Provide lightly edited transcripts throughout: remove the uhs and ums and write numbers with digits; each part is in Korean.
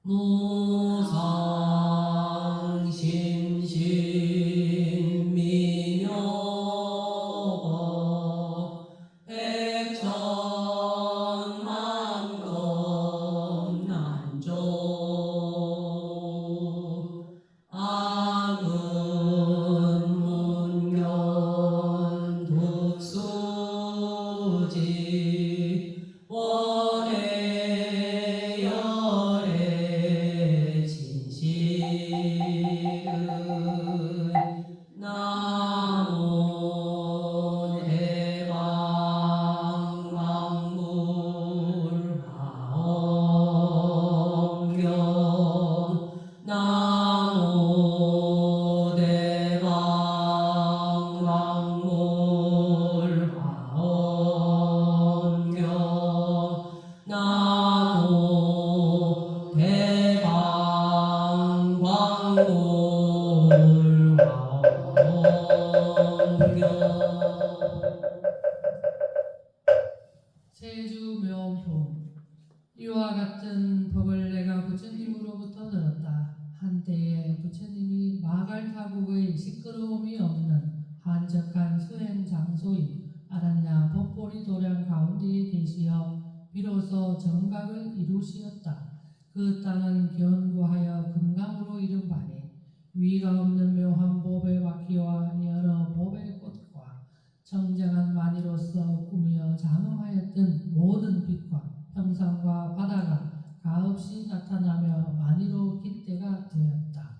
무상 심신 미묘 백천만금 난조 암은 문견 독수지 월에 열에 진실은 나무 대방 광물 화엄경 나무 대방 광물 화엄경 나무 대방 광물 화엄경 세주명품 이와 같은 법을 내가 부처님으로부터 들었다. 한때에 부처님이 마갈타국의 시끄러움이 없는 한적한 수행 장소인 아란야 법보리 도량 가운데에 계시어 비로소 정각을 이루시었다. 그 땅은 견고하여 금강으로 이른 바니 위가 없는 묘한 법의 바퀴와 여러 법의 꽃과 청정한 마니로서 꾸며 장엄하였던 모든 빛과 형상과 바다가 가없이 나타나며 마니로 깃대가 되었다.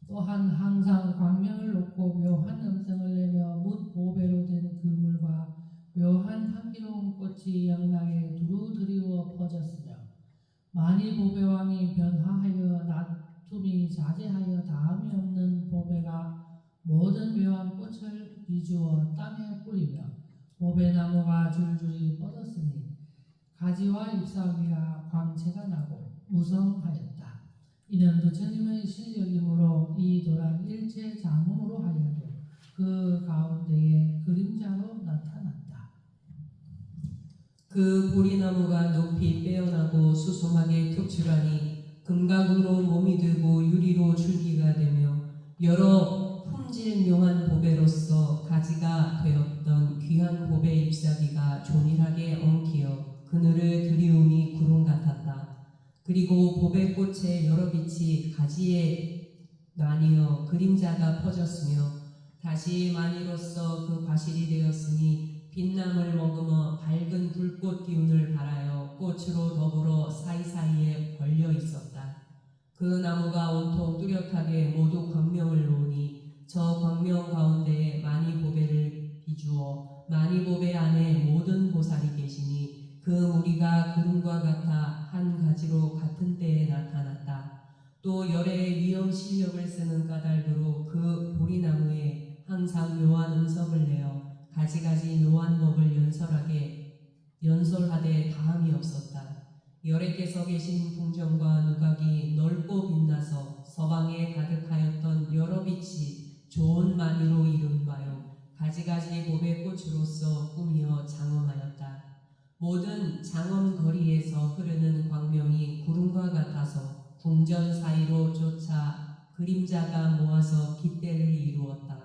또한 항상 광명을 놓고 묘한 음성을 내며 뭇보배로 된 그물과 묘한 향기로운 꽃이 영락에 두루 드리워 퍼졌으며 마니보배왕이 변화하여 나툼이 자제하여 다함이 없는 보배가 모든 묘한 꽃을 비주어 땅에 뿌리며 보배나무가 줄줄이 뻗었으니 가지와 잎사귀가 광채가 나고 무성하였다. 이는 부처님의 실력이므로 이 도란 일체 장음으로 하여도 그 가운데에 그림자로 나타났다. 그 보리나무가 높이 빼어나고 수송하게 격출하니 금각으로 몸이 되고 유리로 줄기가 되며 여러 품질 묘한 보배로서 가지가 되었던 귀한 보배 잎사귀가 조밀하게 엉키어 그늘을 들이움이 구름 같았다. 그리고 보배꽃의 여러 빛이 가지에 나뉘어 그림자가 퍼졌으며 다시 마니로서 그 과실이 되었으니 빛남을 머금어 밝은 불꽃 기운을 발하여 꽃으로 더불어 사이사이에 걸려 있었다. 그 나무가 온통 뚜렷하게 모두 광명을 놓으니 저 광명 가운데에 마니보배를 비주어 마니보배 안에 모든 보살이 계시니 그 무리가 구름과 같아 한 가지로 같은 때에 나타났다. 또 열의 위엄 실력을 쓰는 까닭으로 그 보리나무에 항상 묘한 음성을 내어 가지가지 묘한 법을 연설하되 다함이 없었다. 열애께서 계신 궁정과 누각이 넓고 빛나서 서방에 가득하였던 여러 빛이 좋은 마니로 이룬 바요 가지가지 보배꽃으로서 꾸미어 장엄하였다. 모든 장엄 거리에서 흐르는 광명이 구름과 같아서 궁전 사이로 쫓아 그림자가 모아서 깃대를 이루었다.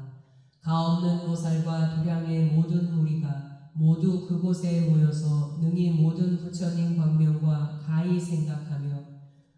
가없는 보살과 도량의 모든 무리가 모두 그곳에 모여서 능히 모든 부처님 광명과 가히 생각하며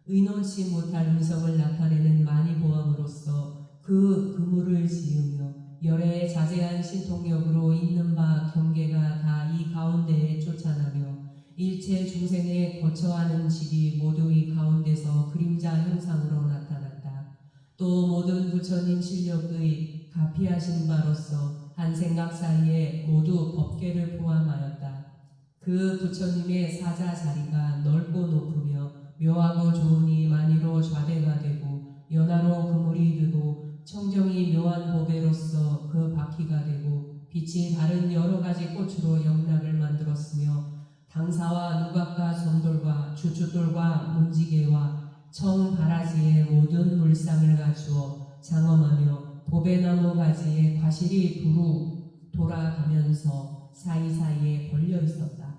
의논치 못할 음성을 나타내는 마니보함으로써 그 그물을 지으며 열의 자제한 신통력으로 있는 바 경계가 다 이 가운데에 쫓아나며 일체 중생의 거처하는 집이 모두 이 가운데서 그림자 형상으로 나타났다. 또 모든 부처님 실력의 가피하신 바로서 한 생각 사이에 모두 법계를 포함하였다. 그 부처님의 사자 자리가 넓고 높으며 묘하고 좋으니 마니로 좌대가 되고 연화로 그물이 되고 청정이 묘한 보배로서 그 바퀴가 되고 빛이 다른 여러 가지 꽃으로 영락을 만들었으며 당사와 누각과 전돌과 주춧돌과 문지개와 청바라지의 모든 물상을 갖추어 장엄하며 보배나무 가지에 과실이 두루 돌아가면서 사이사이에 걸려 있었다.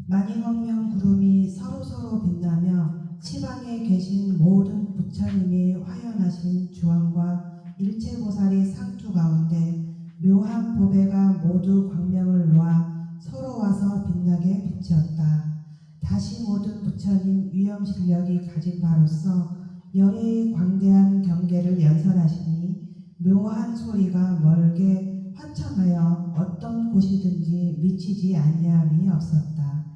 만인원명 구름이 서로서로 빛나며 시방에 계신 모든 부처님이 화연하신 주왕과 일체보살이 상투 가운데 묘한 보배가 모두 광명을 놓아 서로 와서 빛나게 비치었다. 다시 모든 부처님 위엄실력이 가진 바로서 열애의 광대한 경계를 연설하시니 묘한 소리가 멀게 화청하여 어떤 곳이든지 미치지 아니함이 없었다.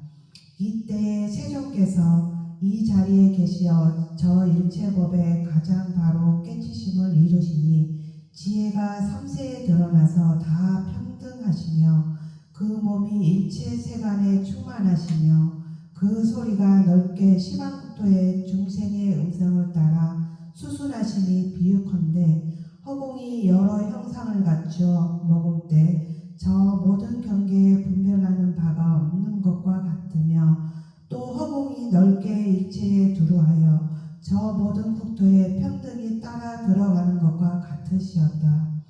이때에 세종께서 이 자리에 계시어 저 일체법의 가장 바로 깨치심을 이루시니 지혜가 삼세에 드러나서 다 평등하시며 그 몸이 일체 세간에 충만하시며 그 소리가 넓게 시방국토의 중생의 음성을 따라 수순하심이 비유컨대 허공이 여러 형상을 갖추어 먹을 때 저 모든 경계에 분별하는 바가 없는 것과 같으며 또 허공이 넓게 일체에 두루하여 저 모든 국토에 평등히 따라 들어가는 것과 같으시었다.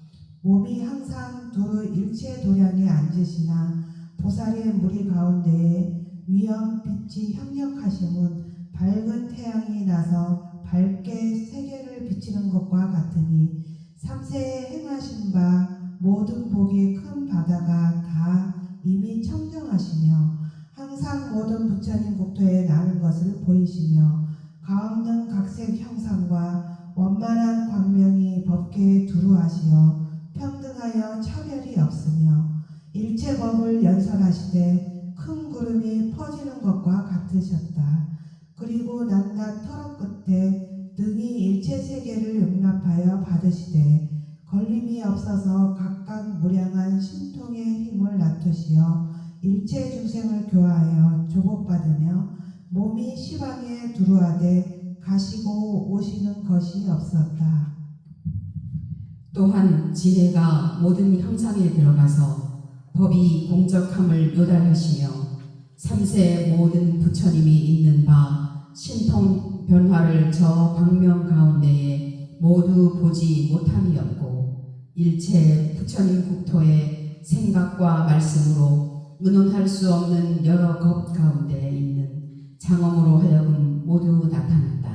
몸이 항상 두루 일체 도량에 앉으시나 보살의 무리 가운데에 위엄 빛이 협력하심은 밝은 태양이 나서 밝게 세계를 비치는 것과 같으니 삼세에 행하신 바 모든 복이 큰 바다가 다 이미 청정하시며 항상 모든 부처님 국토에 나는 것을 보이시며 가없는 각색 형상과 원만한 광명이 법계에 두루하시어 평등하여 차별이 없으며 일체법을 연설하시되 큰 구름이 퍼지는 것과 같으셨다. 그리고 낮낮 터럭 끝에 능히 일체 세계를 용납하여 받으시되 걸림이 없어서 각각 무량한 신통의 힘을 나투시어 일체 중생을 교화하여 조복받으며 몸이 시방에 두루하되 가시고 오시는 것이 없었다. 또한 지혜가 모든 형상에 들어가서 법이 공적함을 요달하시며 삼세 모든 부처님이 있는 바 신통 변화를 저 광명 가운데에 모두 보지 못함이 없고 일체 부처님 국토에 생각과 말씀으로 의논할 수 없는 여러 것 가운데 있는 장엄으로 하여금 모두 나타났다.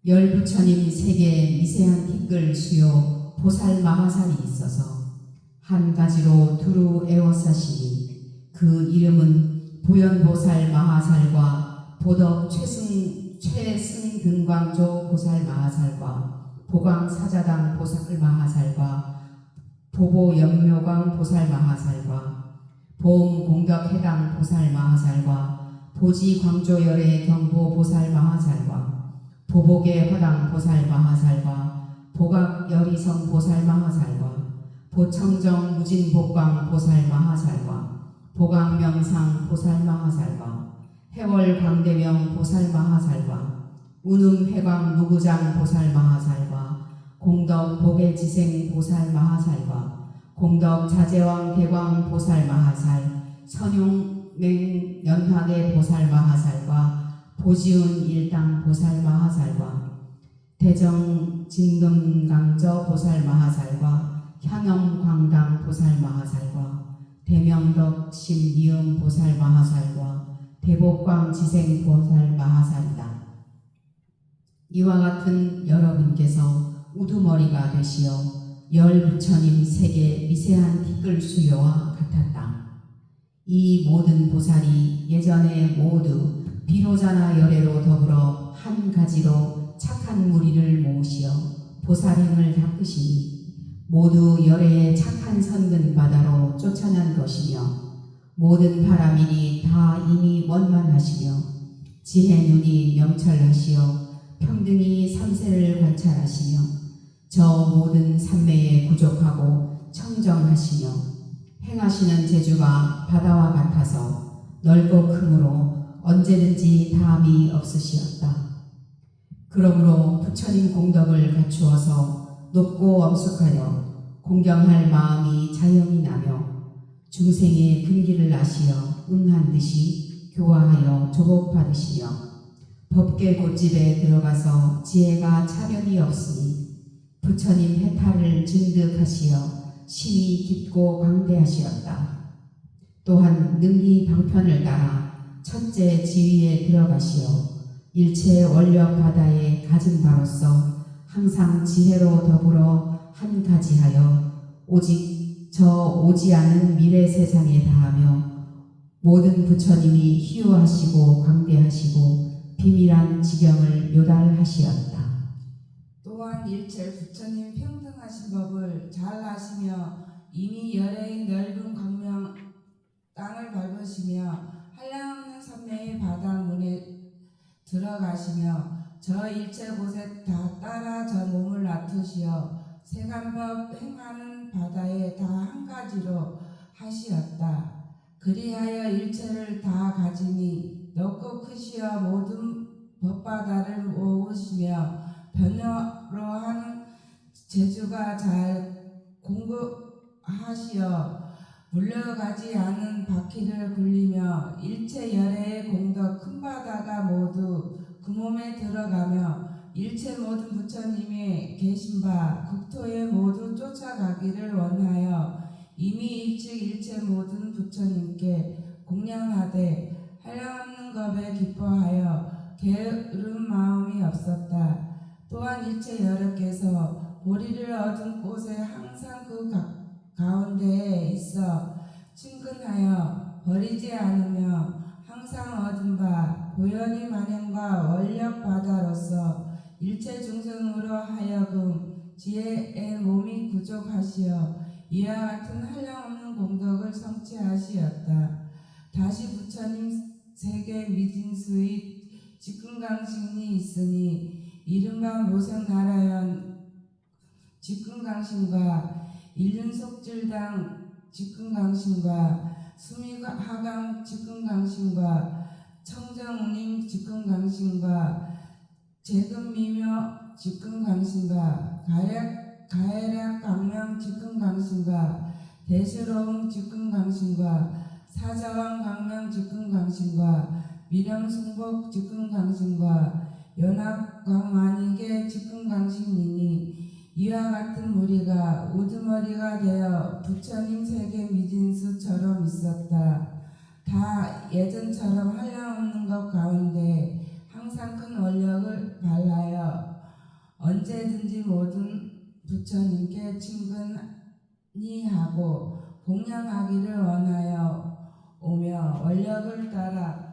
열 부처님 세계에 미세한 티끌 수요 보살 마하살이 있어서 한 가지로 두루 에워싸시니 그 이름은 보현보살 마하살과 보덕 최승등광조 보살 마하살과 보광사자당 보살 마하살과 보보연묘광 보살 마하살과 보험공덕해당 보살 마하살과 보지광조열의 경보 보살 마하살과 보복의 화당 보살 마하살과 보각여리성 보살 마하살과 보청정 무진복광 보살 마하살과 보각명상 보살 마하살과 해월광대명 보살 마하살과 운음해광 무구장 보살 마하살과 공덕 복의지생 보살 마하살과 공덕 자제왕 대광 보살 마하살 선용맹 연화계 보살 마하살과 보지운 일당 보살 마하살과 대정 진금강저 보살 마하살과 향염광당 보살 마하살과 대명덕 심리음 보살 마하살과 대복광 지생 보살 마하살이다. 이와 같은 여러분께서 우두머리가 되시어 열 부처님 세계 미세한 티끌 수요와 같았다. 이 모든 보살이 예전에 모두 비로자나 열애로 더불어 한 가지로 착한 무리를 모으시어 보살행을 닦으시니 모두 열애의 착한 선근 바다로 쫓아난 것이며 모든 바라밀이 다 이미 원만하시며 지혜 눈이 명철하시어 평등히 삼세를 관찰하시며 저 모든 삼매에 부족하고 청정하시며 행하시는 재주가 바다와 같아서 넓고 크므로 언제든지 담이 없으시었다. 그러므로 부처님 공덕을 갖추어서 높고 엄숙하여 공경할 마음이 자영이 나며 중생의 근기를 아시어 응한 듯이 교화하여 조복받으시며 법계 곧집에 들어가서 지혜가 차별이 없으니 부처님 해탈을 증득하시어 심히 깊고 광대하시었다. 또한 능히 방편을 따라 첫째 지위에 들어가시어 일체 원력 바다에 가진 바로서 항상 지혜로 더불어 한 가지하여 오직 저 오지 않은 미래 세상에 다하며 모든 부처님이 희유하시고 광대하시고 비밀한 지경을 요달하시었다. 또한 일체 부처님 평등하신 법을 잘 아시며 이미 열애의 넓은 광명 땅을 밟으시며 한량없는 선매의 바다 문에 들어가시며 저 일체 곳에 다 따라 저 몸을 놔두시어 세간법 행하는 바다에 다 한 가지로 하시었다. 그리하여 일체를 다 가지니 넓고 크시어 모든 법바다를 모으시며 변화로 하는 재주가 잘 공급하시어 물러가지 않은 바퀴를 굴리며 일체 열애의 공덕 큰 바다가 모두 그 몸에 들어가며 일체 모든 부처님이 계신 바 국토에 모두 쫓아가기를 원하여 이미 일찍 일체 모든 부처님께 공양하되 한량없는 겁에 기뻐하여 게으른 마음이 없었다. 또한 일체 여러께서 보리를 얻은 곳에 항상 그 가운데에 있어 친근하여 버리지 않으며 항상 얻은 바 보현이 만행과 원력 바다로서 일체 중생으로 하여금 지혜의 몸이 구족하시어 이와 같은 한량없는 공덕을 성취하시었다. 다시 부처님 세계 미진수의 직근강신이 있으니 이른바 모색나라연 직근강신과 일륜속질당 직근강신과 수미하강 직근강신과 청정우님 직근강신과 재근미묘 직근강신과 가해략강명 직근강신과 대수로움 직근강신과 사자왕 강명 직근강신과 미령승복 직근강신과 연합광만익의 직근강신이니 이와 같은 무리가 우두머리가 되어 부처님 세계 미진수처럼 있었다. 다 예전처럼 한량없는 것 가운데 항상 큰 원력을 발하여 언제든지 모든 부처님께 친근히 하고 공양하기를 원하여 오며 원력을 따라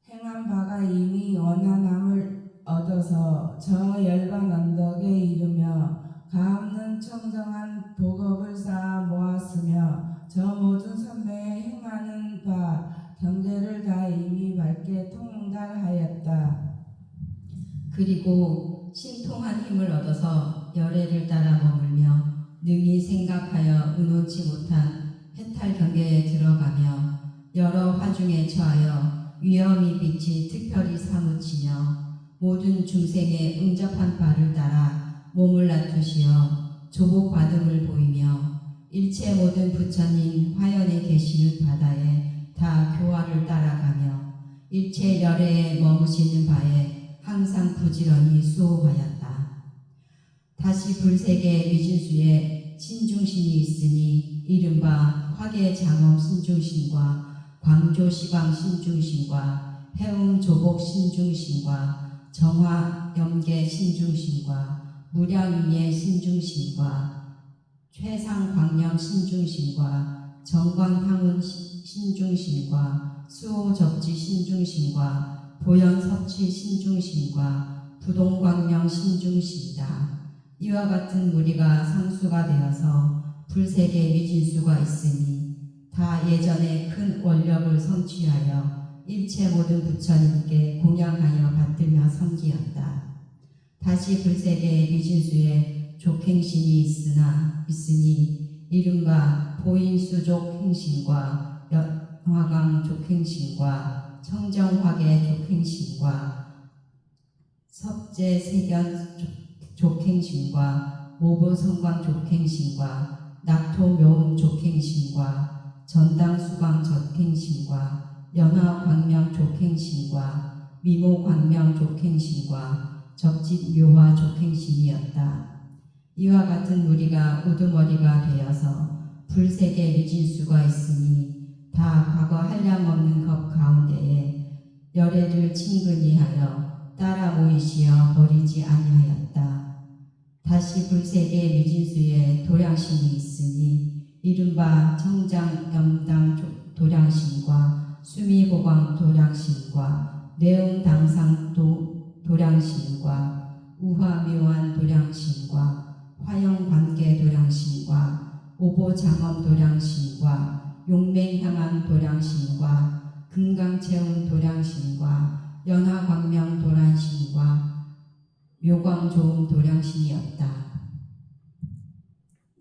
행한 바가 이미 원한함을 얻어서 저 열반 언덕에 이르며 가없는 청정한 복업을 쌓아 모았으며 저 모든 선배에 행하는 바 경계를 다 이미 밝게 통달하였다. 그리고 신통한 힘을 얻어서 열애를 따라 머물며 능히 생각하여 의논치 못한 해탈 경계에 들어가며 여러 화중에 처하여 위엄이 빛이 특별히 사무치며 모든 중생의 응접한 바를 따라 몸을 놔두시어 조복받음을 보이며 일체 모든 부처님 화연에 계시는 바다에 다 교화를 따라가며 일체 열애에 머무시는 바에 항상 부지런히 수호하였다. 다시 불세계 미진수에 신중신이 있으니 이른바 화계장엄 신중신과 광조시방 신중신과 해웅조복 신중신과 정화염계 신중신과 무량위의 신중신과 최상광염 신중신과 정광향운 신중신과 수호접지 신중신과 보현섭취 신중신과 부동광명 신중신이다. 이와 같은 무리가 상수가 되어서 불세계 미진수가 있으니 다 예전에 큰 원력을 성취하여 일체 모든 부처님께 공양하여 받들며 섬기었다. 다시 불세계 미진수에 족행신이 있으니 이른바 보인수족 행신과 연화강 족행신과 청정화계 족행신과 섭제세견 족행신과 모보성광 족행신과 낙토묘음 족행신과 전당수광 족행신과 연화광명 족행신과 미모광명 족행신과 적집묘화 족행신이었다. 이와 같은 무리가 우두머리가 되어서 불세계 미진수가 있으니 다 과거 한량없는 겁 가운데에 열애를 친근히 하여 하여 따라 모이시어 버리지 아니하였다. 다시 불세계 미진수에 도량신이 있으니 이른바 청장 염당 도량신과 수미보광 도량신과 내음당상 도량신과 우화묘한 도량신과 화영관계 도량신과 오보장엄 도량신과 용맹향한 도량신과 금강체운 도량신과 연화광명 도량신과 묘광조음 도량신이었다.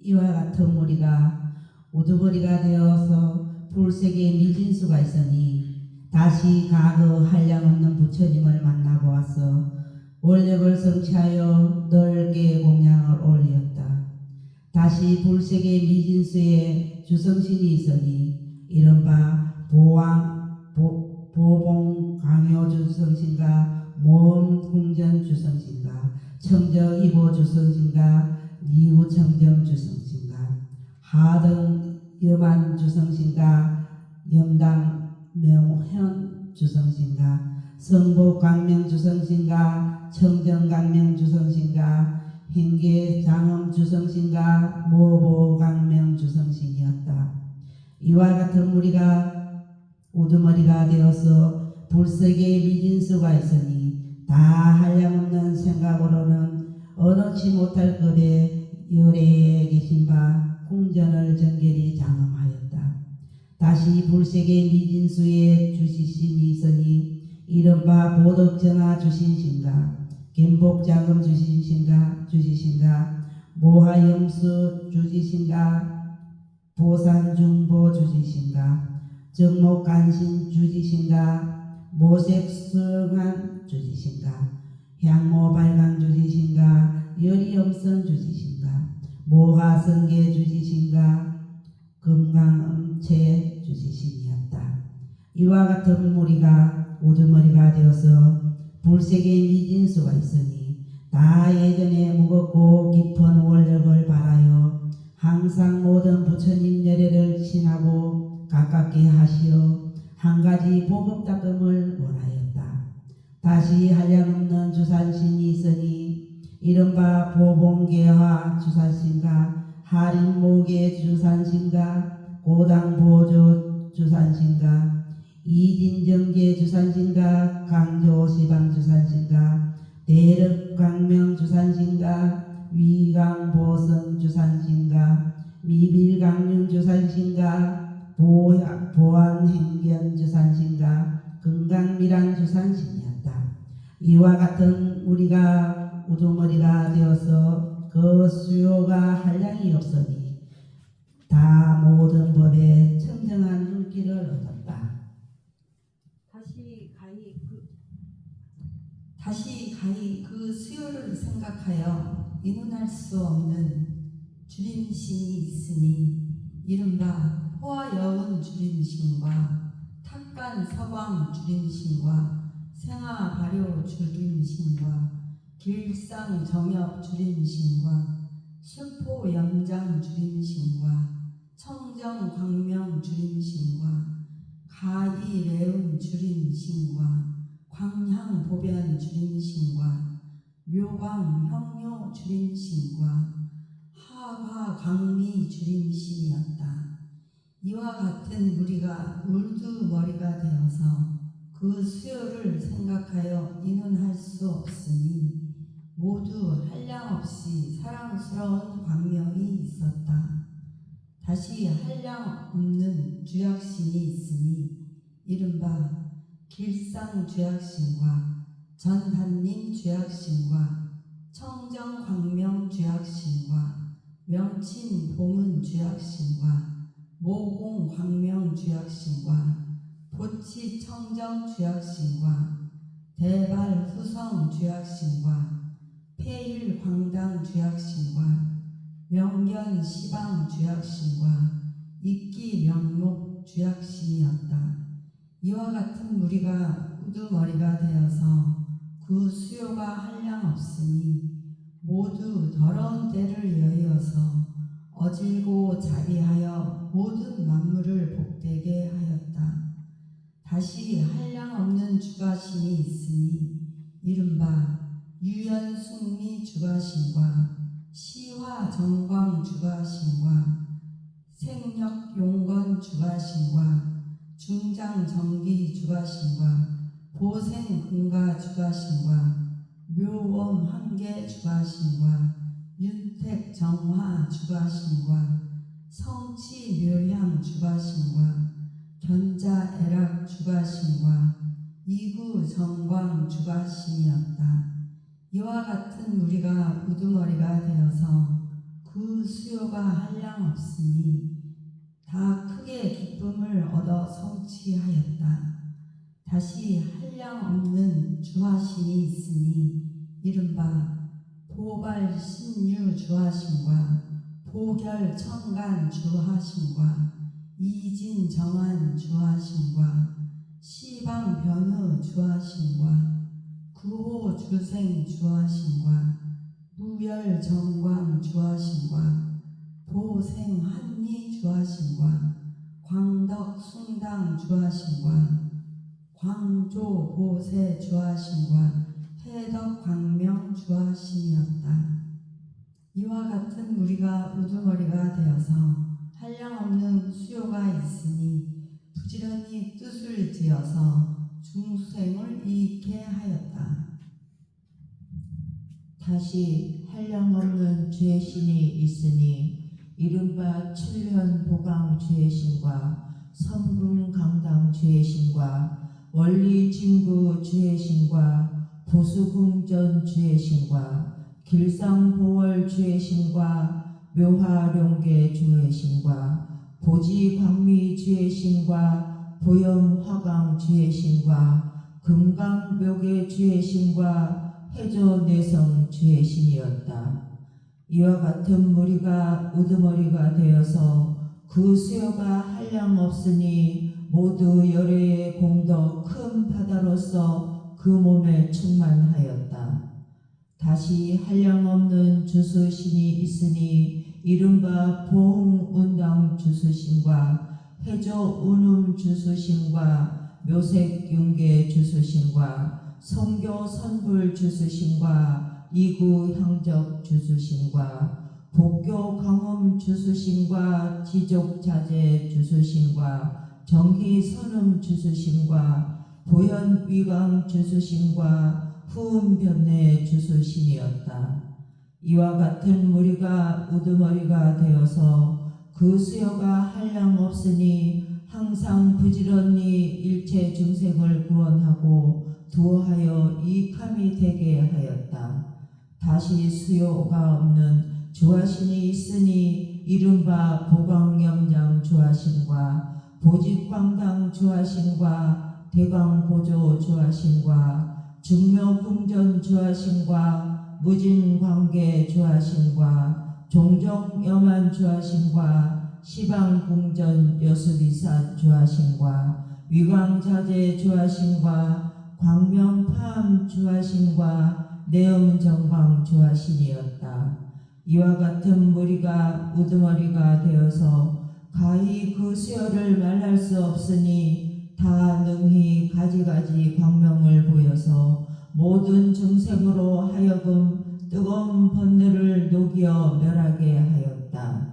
이와 같은 무리가 우두머리가 되어서 불세계에 미진수가 있으니 다시 가그 한량없는 부처님을 만나고 와서 원력을 성취하여 넓게 공양을 올리었다. 다시 불세계 미진수에 주성신이 있으니 이른바 보봉 강요 주성신과 모음 궁전 주성신과 청정 이보 주성신과 니우 청정 주성신과 하등 염안 주성신과 염당 명현 주성신과 성보 강명 주성신과 청정 강명 주성신과 행계 장엄 주성신과 모보 강명 주성신이었다. 이와 같은 무리가 우두머리가 되어서 불세계에 미진수가 있으니 다 한량없는 생각으로는 언어치 못할 급의 열애에 계신 바 궁전을 정결히 장엄하였다. 다시 불세계 미진수에 주시신이 있으니 이른바 보덕정화 주신신가 gem복자금 주시신가 모하염수 주지신가 보산중보 주지신가 정목간신 주지신가 모색승한 주지신가 향모발강 주지신가 열이엄선 주지신가 모하성계 주지신가 금강음체 주지신이었다. 이와 같은 무리가 우두머리가 되어서 불세계에 미진수가 있으니 다 예전에 무겁고 깊은 원력을 바라여 항상 모든 부처님 열애를 친하고 가깝게 하시어 한 가지 보급닦음을 원하였다. 다시 한량없는 주산신이 있으니 이른바 보봉계화 주산신과 하림모계 주산신과 고당보조 주산신과 이진정계 주산신과 강조시방 주산신과 대력광명 주산신과 위강보성 주산신과 미빌강륜 주산신과 보안행견 주산신과 금강미란 주산신이었다. 이와 같은 우리가 우두머리가 되어서 그 수요가 한량이 없으니 다 모든 법에 청정한 눈길을 얻었다. 다시 가히 그 수요를 생각하여 이눈할 수 없는 주림신이 있으니 이른바 호화여운 주림신과 탁간 서광 주림신과 생화발효 주림신과 길상 정엽 주림신과 수포 염장 주림신과 청정 광명 주림신과 가이 레운 주림신과 광향 보변 주림신과 묘광 형료 주림신과 하화 광미 주림신이었다. 이와 같은 무리가 울두머리가 되어서 그 수요를 생각하여 이눈할 수 없으니 모두 한량없이 사랑스러운 광명이 있었다. 다시 한량없는 주약신이 있으니 이른바 길상 주약신과 전한림 주약신과 청정 광명 주약신과 명친 보문 주약신과 모공 광명 주약신과 보치 청정 주약신과 대발 후성 주약신과 폐일 광당 주약신과 명견 시방 주약신과 익기 명록 주약신이었다. 이와 같은 무리가 우두머리가 되어서 그 수요가 한량없으니 모두 더러운 때를 여의어서 어질고 자비하여 모든 만물을 복되게 하였다. 다시 한량없는 주가신이 있으니 이른바 유연숙리 주가신과 시화정광 주가신과 생력용건 주가신과 중장정기 주가신과 보생금가 주가신과 묘엄한계 주가신과 윤택정화 주가신과 성치묘향 주가신과 견자애락 주가신과 이구정광 주가신이었다. 이와 같은 우리가 우두머리가 되어서 그 수요가 한량없으니 다 크게 기쁨을 얻어 성취하였다. 다시 한량없는 주하신이 있으니 이른바 보발신유 주하신과 보결청간 주하신과 이진정한 주하신과 시방변후 주하신과 구호주생 주하신과 무열정광 주하신과 보생한리 주하신과 광덕숭당 주하신과 광조보세 주하신과 해덕광명 주하신이었다. 이와 같은 우리가 우두머리가 되어서 한량없는 수요가 있으니 부지런히 뜻을 지어서 중생을 이익해 하였다. 다시 한량없는 죄의 신이 있으니 이른바 칠현 보강 죄의 신과 섬금강당 죄의 신과 원리진구 죄의 신과 보수궁전 죄의 신과 길상보월 죄의 신과 묘화룡계 죄의 신과 보지광미 죄의 신과 보염화강 죄의 신과 금강묘계 죄의 신과 해조내성 죄의 신이었다. 이와 같은 무리가 우두머리가 되어서 그 수요가 한량없으니 모두 열애의 공덕 큰 바다로서 그 몸에 충만하였다. 다시 한량없는 주수신이 있으니 이른바 보흥운당 주수신과 해조운음 주수신과 묘색윤계 주수신과 성교선불 주수신과 이구향적 주수신과 복교강음 주수신과 지족자재 주수신과 정기선음 주수신과 보현위강 주수신과 후음변내 주수신이었다. 이와 같은 무리가 우두머리가 되어서 그 수요가 한량없으니 항상 부지런히 일체 중생을 구원하고 두어하여 이익함이 되게 하였다. 다시 수요가 없는 주하신이 있으니 이른바 보광염장 주하신과 보직광당 주하신과 대광보조 주하신과 중묘궁전 주하신과 무진광계 주하신과 종종염한 주하신과 시방궁전 여수비사 주하신과 위광자재 주하신과 광명파암 주하신과 내음정광 주하신이었다. 이와 같은 무리가 우두머리가 되어서 가히 그 수요를 말할 수 없으니 다 능히 가지가지 광명을 보여서 모든 중생으로 하여금 뜨거운 번뇌를 녹여 멸하게 하였다.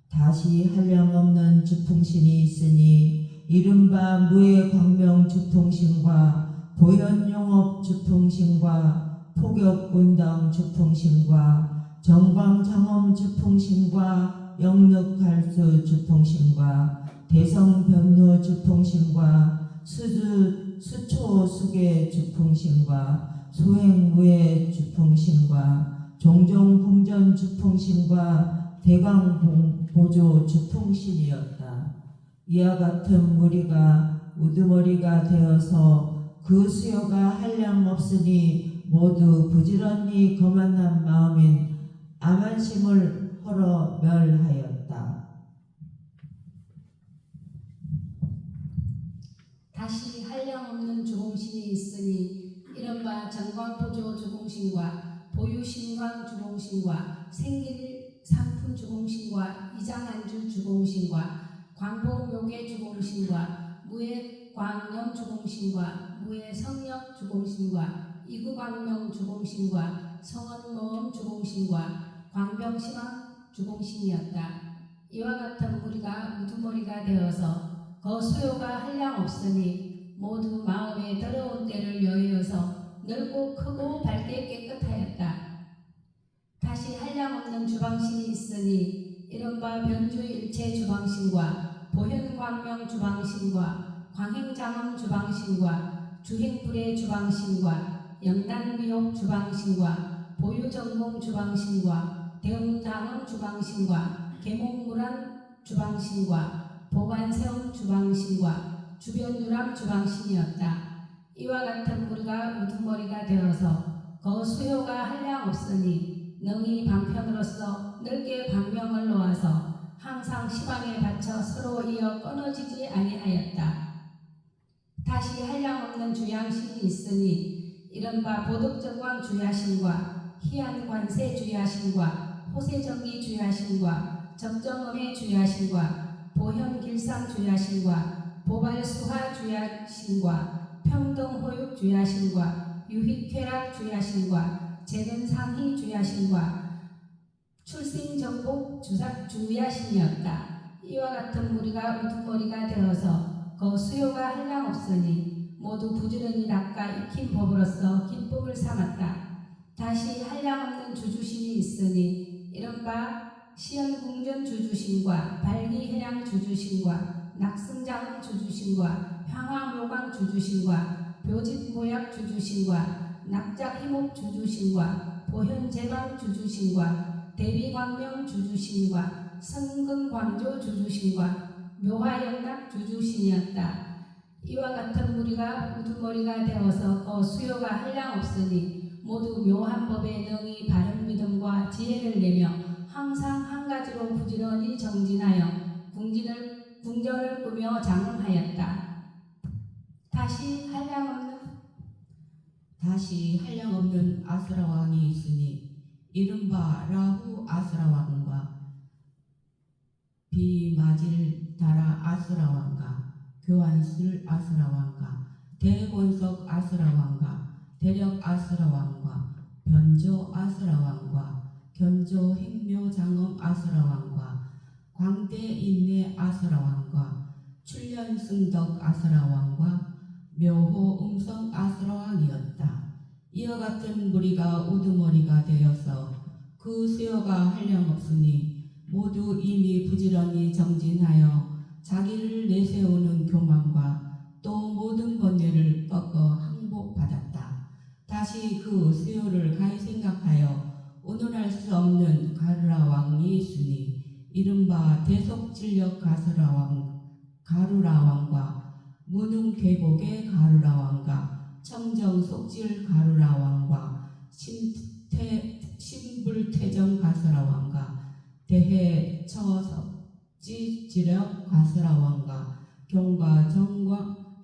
다시 한량없는 주풍신이 있으니 이른바 무의 광명 주풍신과 보현용업 주풍신과 포격운당 주풍신과 정광장엄 주풍신과 영륵갈수 주풍신과 대성변노 주풍신과 수초수계 주풍신과 소행무의 주풍신과 종종궁전 주풍신과 대광보조 주풍신이었다. 이와 같은 무리가 우두머리가 되어서 그 수요가 한량없으니 모두 부지런히 거만한 마음인 암한심을 헐어 멸하였다. 다시 한량없는 주공신이 있으니 이른바 정광보조 주공신과 보유신광 주공신과 생길상품 주공신과 이장안주 주공신과 광보묘계 주공신과 무의광염 주공신과 무의성력 주공신과 이구광명 주공신과 성원모험 주공신과 광병시방 주공신이었다. 이와 같은 무리가 우두머리가 되어서 거수요가 한량없으니 모두 마음에 더러운 때를 여의어서 넓고 크고 밝게 깨끗하였다. 다시 한량없는 주방신이 있으니 이른바 변주일체 주방신과 보현광명 주방신과 광행장엄 주방신과 주행불의 주방신과 영단미옥 주방신과 보유전공 주방신과 대웅당엄 주방신과 계몽무란 주방신과 보관세움 주방신과 주변유람 주방신이었다. 이와 같은 무리가 우두머리가 되어서 거수효가 한량없으니 능히 방편으로서 넓게 광명을 놓아서 항상 시방에 받쳐 서로 이어 끊어지지 아니하였다. 다시 한량없는 주양신이 있으니 이른바 보덕정광 주야신과 희안관세 주야신과 호세정기 주야신과 적정음의 주야신과 보현길상 주야신과 보발수화 주야신과 평등호육 주야신과 유희쾌락 주야신과 재근상희 주야신과 출생정복 주야신이었다. 이와 같은 무리가 우두머리가 되어서 거수요가 한량없으니 모두 부지런히 닦아 익힌 법으로서 기쁨을 삼았다. 다시 한량없는 주주신이 있으니 이른바 시연궁전 주주신과 발기해량 주주신과 낙승장음 주주신과 향화묘광 주주신과 묘집모약 주주신과 낙작희목 주주신과 보현제방 주주신과 대비광명 주주신과 성근광조 주주신과 묘화영락 주주신이었다. 이와 같은 무리가 우두머리가 되어서 거수요가 한량없으니 모두 묘한 법에 능히 바른 믿음과 지혜를 내며 항상 한 가지로 부지런히 정진하여 궁전을 꾸며 장흥하였다. 다시 한량없는 아스라 왕이 있으니 이른바 라후 아스라 왕과 비마질 다라 아스라 왕과 교환술 아스라 왕과 대권석 아스라 왕과 대력 아스라 왕과 변조 아스라 왕과 견조 행묘 장엄 아스라 왕과 광대 인내 아스라 왕과 출련 승덕 아스라 왕과 묘호 음성 아스라 왕이었다. 이와 같은 무리가 우두머리가 되어서 그 수요가 한량없으니 모두 이미 부지런히 정진하여 자기를 내세우는 교만과 또 모든 번뇌를 꺾어 항복받았다. 다시 그 수요를 가히 생각하여 운운할 수 없는 가루라 왕이 있으니 이른바 대속진력 가루라 왕과 무능계곡의 가루라 왕과 청정속질 가루라 왕과 신불태정 가스라 왕과 대해처섭지지력 가스라 왕과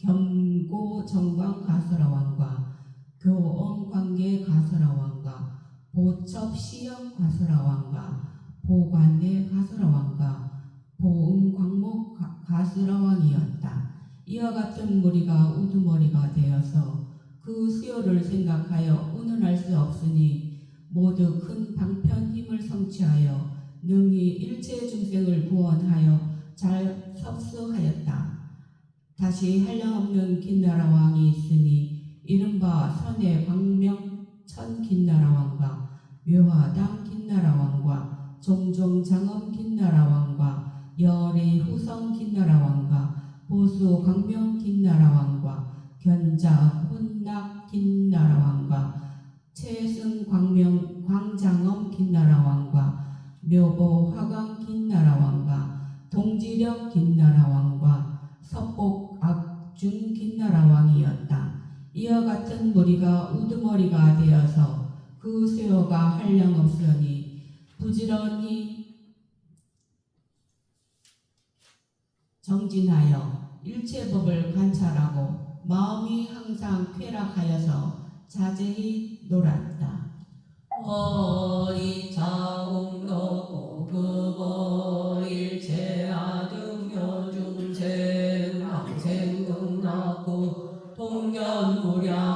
겸고정광 가스라 왕과 교엄관계 가스라 왕과 보첩시영 가스라 왕과 보관내 가스라 왕과 보음광목 가스라 왕이었다. 이와 같은 무리가 우두머리가 되어서 그 수요를 생각하여 운운할 수 없으니 모두 큰 방편 힘을 성취하여 능히 일체 중생을 구원하여 잘 섭수하였다. 다시 한량없는 긴나라 왕이 있으니 이른바 선의 광명천 긴나라 왕과 묘화당 긴나라 왕과 종종장엄 긴나라 왕과 열의 후성 긴나라 왕과 보수 광명 긴나라 왕과 견자 혼낙 긴나라 왕과 최승 광명 광장엄 긴나라 왕과 묘보 화광 긴나라 왕과 동지력 긴나라 왕과 서복 악중 긴나라 왕이었다. 이와 같은 무리가 우두머리가 되어서 그 수요가 한량없으니 부지런히 정진하여 일체법을 관찰하고 마음이 항상 쾌락하여서 자제히 놀았다. 어리차공로 고급어 일체아등여 중생 항생극락구 통연무량